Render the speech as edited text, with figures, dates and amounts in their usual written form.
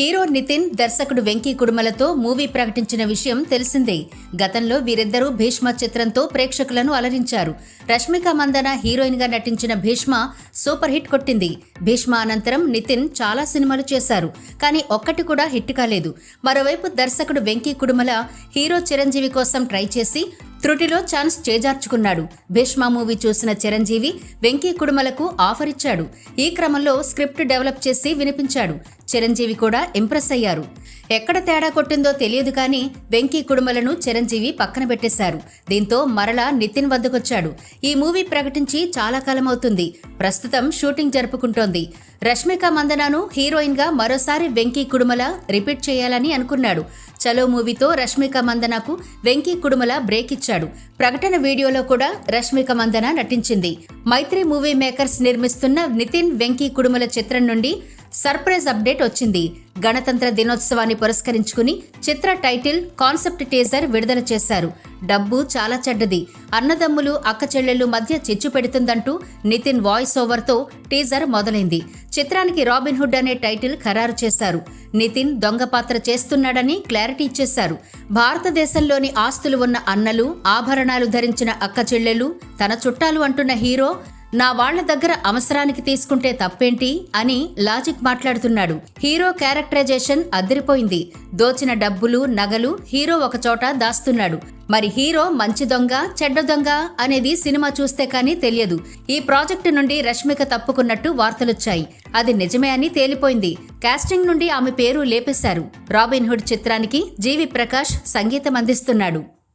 Hero Nitin, దర్శకుడు Venky కుడుమలతో movie ప్రకటించిన విషయం తెలిసిందే. గతంలో వీరిద్దరూ భీష్మ చిత్రంతో ప్రేక్షకులను అలరించారు. రష్మిక మందన హీరోయిన్ గా నటించిన భీష్మ సూపర్ హిట్ కొట్టింది. భీష్మ అనంతరం నితిన్ చాలా సినిమాలు చేశారు, కానీ ఒక్కటి కూడా హిట్ కాలేదు. మరోవైపు దర్శకుడు వెంకీ కుడుమల హీరో చిరంజీవి కోసం ట్రై చేసి త్రుటిలో ఛాన్స్ చేజార్చుకున్నాడు. భీష్మ మూవీ చూసిన చిరంజీవి వెంకీ కుడుమలకు ఆఫర్ ఇచ్చాడు. ఈ క్రమంలో స్క్రిప్ట్ డెవలప్ చేసి వినిపించాడు. చిరంజీవి కూడా ఇంప్రెస్ అయ్యారు. ఎక్కడ తేడా కొట్టిందో తెలియదు కానీ వెంకీ కుడుమలను చిరంజీవి పక్కన పెట్టేశారు. దీంతో మరలా నితిన్ వద్దకొచ్చాడు. ఈ మూవీ ప్రకటించి చాలా కాలం అవుతుంది. ప్రస్తుతం షూటింగ్ జరుపుకుంటోంది. రష్మిక మందనను హీరోయిన్ గా మరోసారి వెంకీ కుడుమల రిపీట్ చేయాలని అనుకున్నాడు. చలో మూవీతో రష్మిక మందనకు వెంకీ కుడుమల బ్రేక్ ఇచ్చాడు. ప్రకటన వీడియోలో కూడా రష్మిక మందన నటించింది. మైత్రి మూవీ మేకర్స్ నిర్మిస్తున్న నితిన్, వెంకీ కుడుమల చిత్రం నుండి సర్ప్రైజ్ అప్డేట్ వచ్చింది. గణతంత్ర దినోత్సవాన్ని పురస్కరించుకుని చిత్ర టైటిల్, కాన్సెప్ట్ టీజర్ విడుదల చేశారు. డబ్బు చాలా చెడ్డది, అన్నదమ్ములు అక్క చెల్లెళ్ళు మధ్య చిచ్చు పెడుతుందంటూ నితిన్ వాయిస్ ఓవర్ తో టీజర్ మొదలైంది. చిత్రానికి రాబిన్ హుడ్ అనే టైటిల్ ఖరారు చేశారు. నితిన్ దొంగ పాత్ర చేస్తున్నాడని క్లారిటీ ఇచ్చేశారు. భారతదేశంలోని ఆస్తులు ఉన్న అన్నలు, ఆభరణాలు ధరించిన అక్క చెల్లెళ్ళు తన చుట్టాలు అంటున్న హీరో నా వాళ్ల దగ్గర అవసరానికి తీసుకుంటే తప్పేంటి అని లాజిక్ మాట్లాడుతున్నాడు. హీరో క్యారెక్టరైజేషన్ అదిరిపోయింది. దోచిన డబ్బులు, నగలు హీరో ఒకచోట దాస్తున్నాడు. మరి హీరో మంచి దొంగ, చెడ్డ దొంగ అనేది సినిమా చూస్తే కానీ తెలియదు. ఈ ప్రాజెక్టు నుండి రష్మిక తప్పుకున్నట్టు వార్తలొచ్చాయి. అది నిజమే అని తేలిపోయింది. కాస్టింగ్ నుండి ఆమె పేరు లేపేశారు. రాబిన్ హుడ్ చిత్రానికి జీవి ప్రకాష్ సంగీతం అందిస్తున్నాడు.